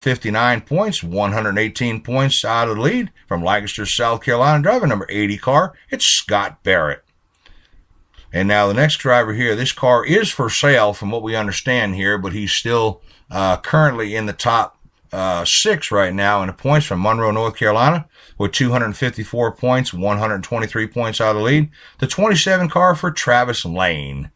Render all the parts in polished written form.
59 points, 118 points out of the lead. From Lancaster, South Carolina, driver number 80 car, it's Scott Barrett. And now the next driver here, this car is for sale from what we understand here, but he's still currently in the top 6 right now in the points, from Monroe, North Carolina, with 254 points, 123 points out of the lead. The 27 car for Travis Lane.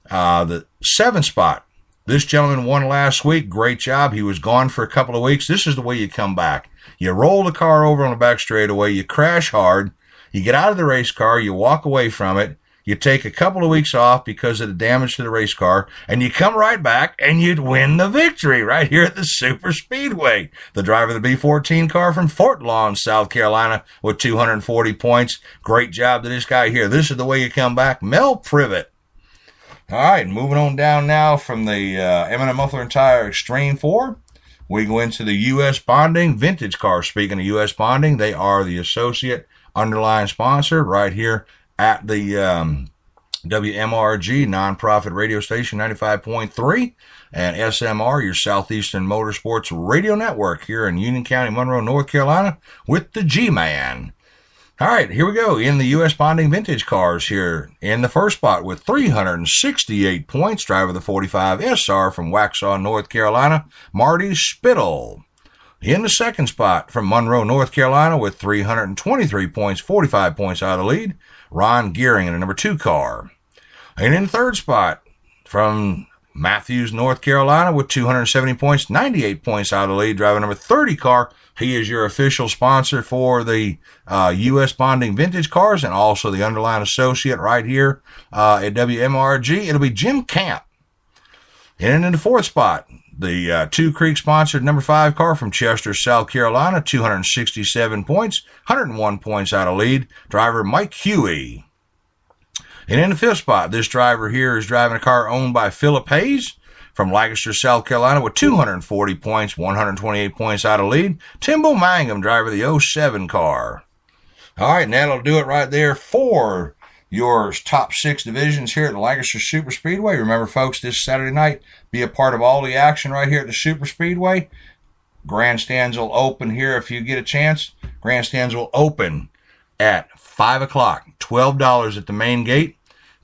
The 7th spot, this gentleman won last week. Great job. He was gone for a couple of weeks. This is the way you come back. You roll the car over on the back straightaway, you crash hard, you get out of the race car, you walk away from it, you take a couple of weeks off because of the damage to the race car, and you come right back and you'd win the victory right here at the Super Speedway. The driver of the B14 car from Fort Lawn, South Carolina, with 240 points. Great job to this guy here. This is the way you come back. Mel Privet. All right, moving on down now from the M&M Muffler and Tire Extreme 4. We go into the U.S. Bonding Vintage Car. Speaking of U.S. Bonding, they are the associate Underlined sponsor right here at the WMRG nonprofit radio station 95.3, and S.M.R, your Southeastern Motorsports radio network here in Union County, Monroe, North Carolina, with the G-Man. All right, here we go in the U.S. Bonding Vintage Cars here. In the first spot with 368 points, driver of the 45 SR from Waxhaw, North Carolina, Marty Spittle. In the second spot from Monroe, North Carolina, with 323 points, 45 points out of the lead, Ron Gearing in the number 2 car. And in the third spot from Matthews, North Carolina, with 270 points, 98 points out of the lead, driver number 30 car. He is your official sponsor for the U.S. Bonding Vintage Cars and also the Underlined associate right here at WMRG. It'll be Jim Camp. And in the fourth spot, the Two Creek sponsored number 5 car from Chester, South Carolina, 267 points, 101 points out of lead, driver Mike Huey. And in the fifth spot, this driver here is driving a car owned by Philip Hayes from Lancaster, South Carolina, with 240 points, 128 points out of lead, Timbo Mangum, driver of the 07 car. All right, and that'll do it right there for your top 6 divisions here at the Lancaster Super Speedway. Remember, folks, this Saturday night, be a part of all the action right here at the Super Speedway. Grandstands will open here if you get a chance. Grandstands will open at 5 o'clock, $12 at the main gate.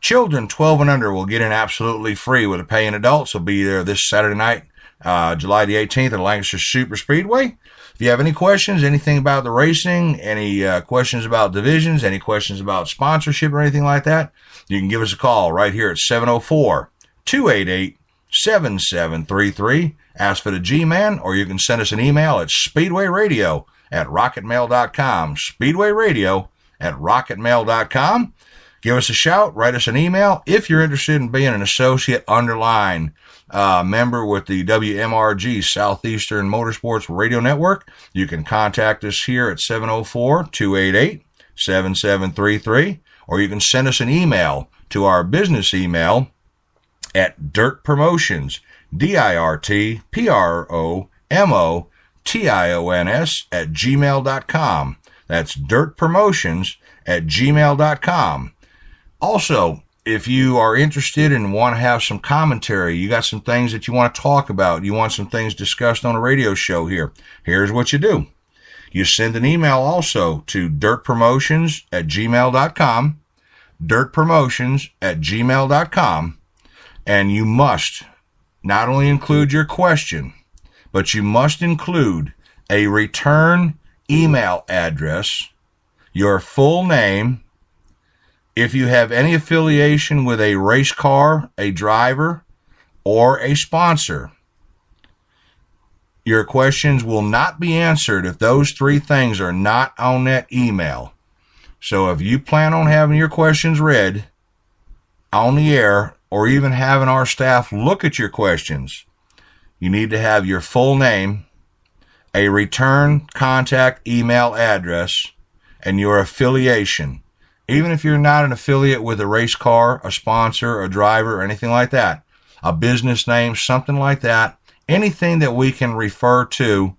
Children 12 and under will get in absolutely free with a paying adults. Will be there this Saturday night, July the 18th at the Lancaster Super Speedway. If you have any questions, anything about the racing, any questions about divisions, any questions about sponsorship or anything like that, you can give us a call right here at 704-288-7733. Ask for the G-Man, or you can send us an email at speedwayradio@rocketmail.com. speedwayradio@rocketmail.com. Give us a shout, write us an email. If you're interested in being an associate Underlined member with the WMRG Southeastern Motorsports Radio Network, you can contact us here at 704-288-7733, or you can send us an email to our business email at dirtpromotions, dirtpromotions @gmail.com. That's dirtpromotions@gmail.com. Also, if you are interested and want to have some commentary, you got some things that you want to talk about, you want some things discussed on a radio show here, here's what you do. You send an email also to dirtpromotions@gmail.com, dirtpromotions@gmail.com, and you must not only include your question, but you must include a return email address, your full name. If you have any affiliation with a race car, a driver, or a sponsor, your questions will not be answered if those 3 things are not on that email. So if you plan on having your questions read on the air, or even having our staff look at your questions, you need to have your full name, a return contact email address, and your affiliation. Even if you're not an affiliate with a race car, a sponsor, a driver, or anything like that, a business name, something like that, anything that we can refer to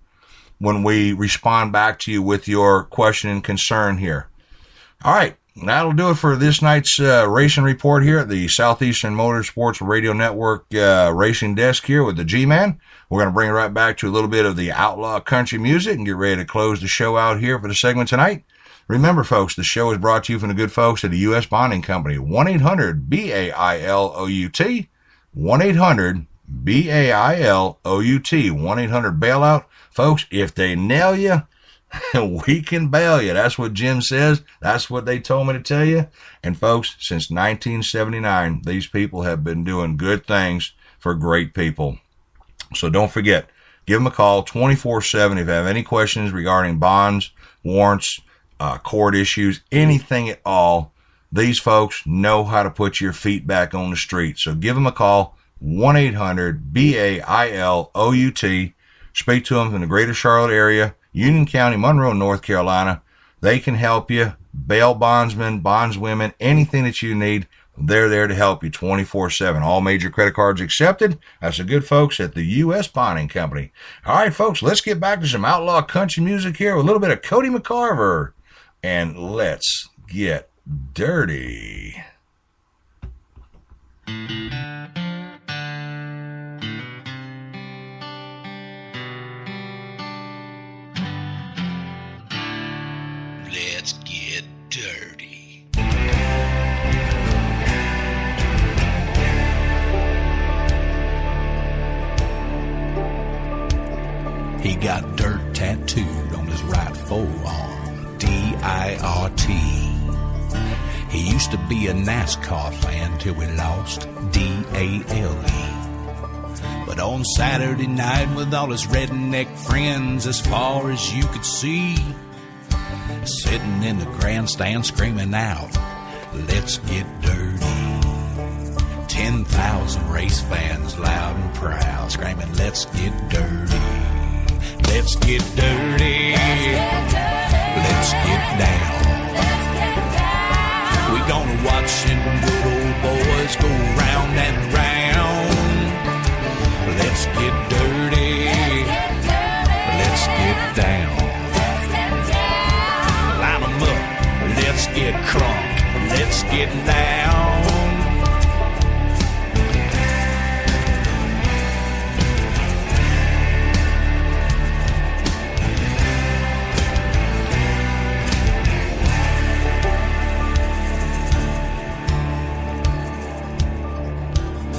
when we respond back to you with your question and concern here. All right, that'll do it for this night's racing report here at the Southeastern Motorsports Radio Network racing desk here with the G-Man. We're going to bring it right back to a little bit of the outlaw country music and get ready to close the show out here for the segment tonight. Remember, folks, the show is brought to you from the good folks at the U.S. Bonding Company. 1-800-BAILOUT. 1-800-BAILOUT. 1-800-BAILOUT. Folks, if they nail you, we can bail you. That's what Jim says. That's what they told me to tell you. And folks, since 1979, these people have been doing good things for great people. So don't forget, give them a call 24/7 if you have any questions regarding bonds, warrants, court issues, anything at all. These folks know how to put your feet back on the street. So give them a call, 1-800-BAILOUT. Speak to them in the greater Charlotte area, Union County, Monroe, North Carolina. They can help you. Bail bondsmen, bondswomen, anything that you need, they're there to help you 24/7. All major credit cards accepted. That's the good folks at the U.S. Bonding Company. All right, folks, let's get back to some outlaw country music here with a little bit of Cody McCarver. And let's get dirty. Let's get dirty. He got dirt tattooed on his right forearm, D-I-R-T. He used to be a NASCAR fan till we lost, D-A-L-E. But on Saturday night with all his redneck friends as far as you could see, sitting in the grandstand screaming out, let's get dirty. 10,000 race fans loud and proud screaming, let's get dirty. Let's get dirty. Let's get down. We're gonna watch them good old boys go round and round. Let's get dirty. Let's get down. Line them up. Let's get crunk. Let's get down.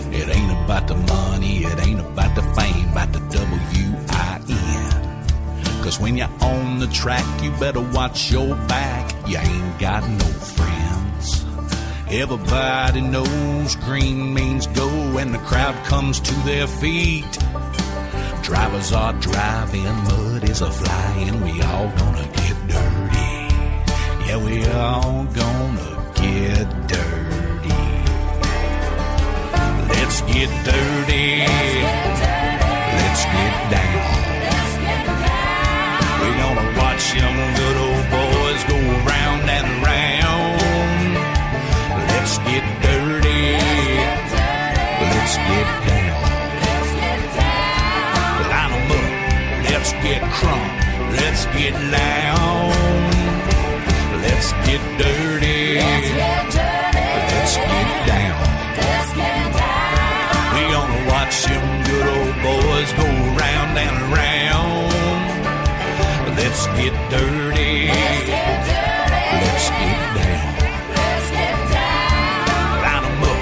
It ain't about the money, it ain't about the fame, about the W-I-N. 'Cause when you're on the track, you better watch your back. You ain't got no friends. Everybody knows green means go, and the crowd comes to their feet. Drivers are driving, mud is a flying. We all gonna get dirty. Yeah, we all gonna get dirty. Let's get dirty. Let's get down. We're gonna watch them good old boys go round and round. Let's get dirty. Let's get down. Line them up. Let's get crunk. Let's get down. Let's get dirty. Let's get down. We're gonna watch them good old boys go round and round. Let's get dirty. Let's get down. Line them up.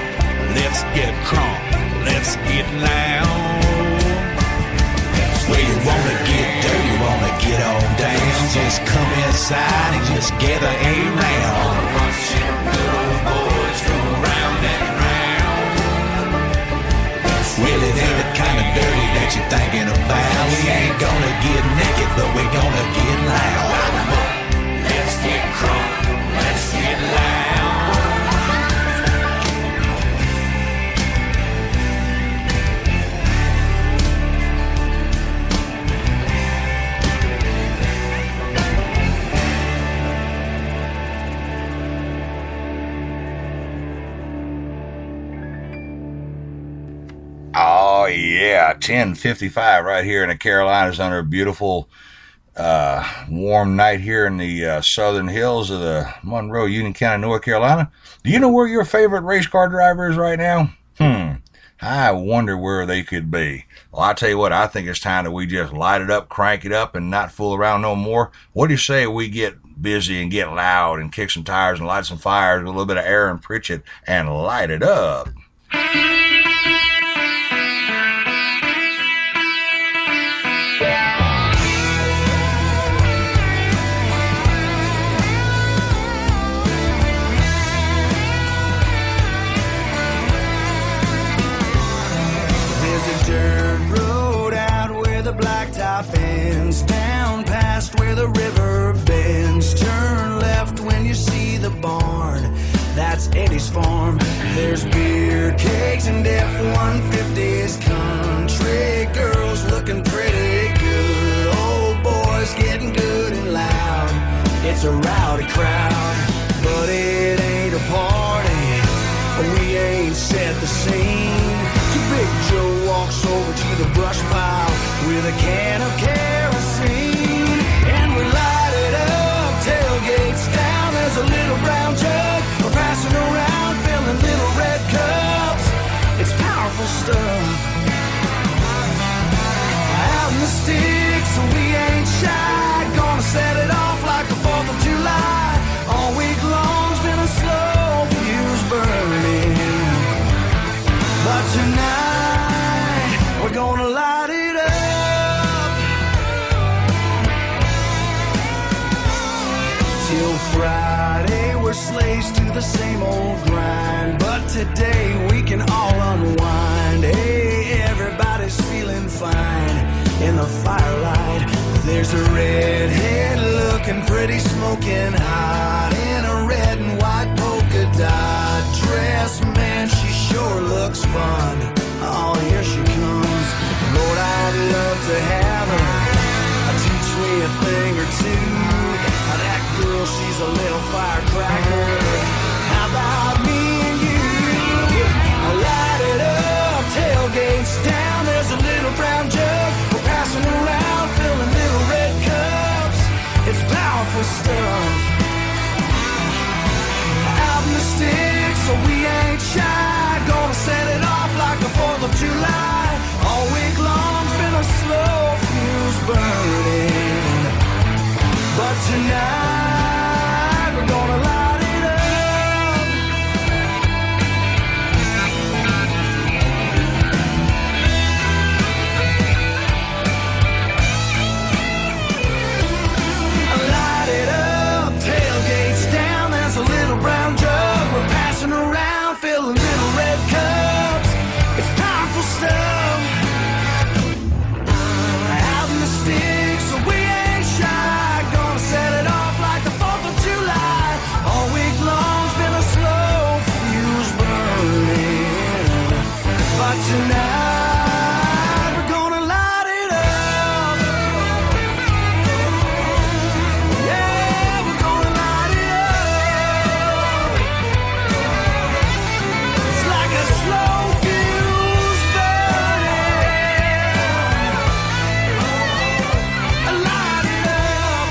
Let's get crunk. Let's get down. Where you wanna get dirty, wanna get on down. Just come inside and just gather around. Watch them good old boys go round and round. Well, it ain't the kind of dirty that you're thinking about. We ain't gonna get naked, but we're gonna get loud. Let's get crunk, let's get loud. Oh, yeah, 10:55 right here in the Carolinas under a beautiful warm night here in the southern hills of the Monroe, Union County, North Carolina. Do you know where your favorite race car driver is right now? I wonder where they could be. Well, I tell you what, I think it's time that we just light it up, crank it up, and not fool around no more. What do you say we get busy and get loud and kick some tires and light some fires with a little bit of Aaron Pritchett and light it up? Blacktop ends down past where the river bends. Turn left when you see the barn. That's Eddie's farm. There's beer kegs and F-150s. Country girls looking pretty good. Old boys getting good and loud. It's a rowdy crowd, but it ain't a party. We ain't set the scene. Big Joe walks over to the brush pile with a can of kerosene, and we light it up. Tailgates down, there's a little brown jug. We're passing around, filling little red cups. It's powerful stuff. Out in the sticks, we ain't shy. Gonna set it off like the 4th of July. All week long's been a slow fuse burning, but tonight we're gonna light it up. Till Friday we're slaves to the same old grind, but today we can all unwind. Hey, everybody's feeling fine in the firelight. There's a redhead looking pretty smoking hot in a red and white polka dot dress. Man, she sure looks fun. Oh, here she comes. Lord, I'd love to have her teach me a thing or two. That girl, she's a little firecracker. How about me and you? Light it up, tailgates down. There's a little brown jug. We're passing around, filling little red cups. It's powerful stuff. Out in the sticks, so we ain't shy. Gonna set it off like the 4th of July. All week long's been a slow fuse burning, but tonight we're gonna light it up. Light it up, tailgates down. There's a little brown jug. We're passing around, filling little red cups. It's powerful stuff. Out in the sticks, so we ain't shy. Gonna set it off like the 4th of July. All week long's been a slow fuse burning, but tonight we're gonna light it up. Yeah, we're gonna light it up. It's like a slow fuse burning. Light it up.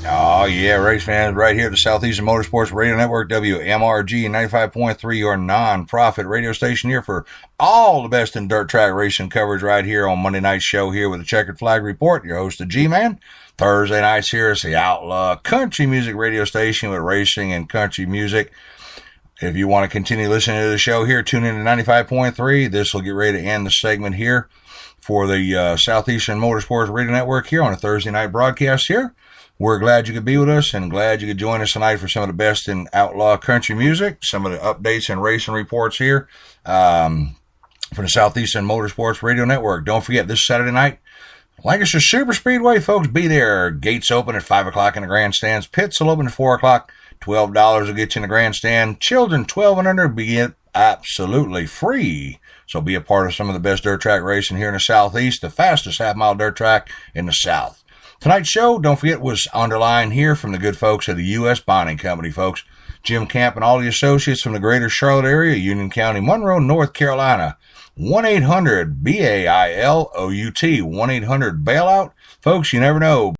Oh, yeah, race fans, right here at the Southeastern Motorsports Radio Network, WMRG 95.3, your non-profit radio station here for all the best in dirt track racing coverage right here on Monday night's show here with the Checkered Flag Report. Your host, the G-Man. Thursday nights here is the Outlaw Country Music radio station with racing and country music. If you want to continue listening to the show here, tune in to 95.3. This will get ready to end the segment here for the Southeastern Motorsports Radio Network here on a Thursday night broadcast here. We're glad you could be with us and glad you could join us tonight for some of the best in outlaw country music, some of the updates and racing reports here from the Southeastern Motorsports Radio Network. Don't forget, this Saturday night, Lancaster Super Speedway, folks, be there. Gates open at 5 o'clock in the grandstands. Pits will open at 4 o'clock. $12 will get you in the grandstand. Children 12 and under be absolutely free. So be a part of some of the best dirt track racing here in the Southeast, the fastest half-mile dirt track in the South. Tonight's show, don't forget, was Underlined here from the good folks at the U.S. Bonding Company, folks. Jim Camp and all the associates from the greater Charlotte area, Union County, Monroe, North Carolina. 1-800-BAILOUT, 1-800-BAILOUT. Folks, you never know.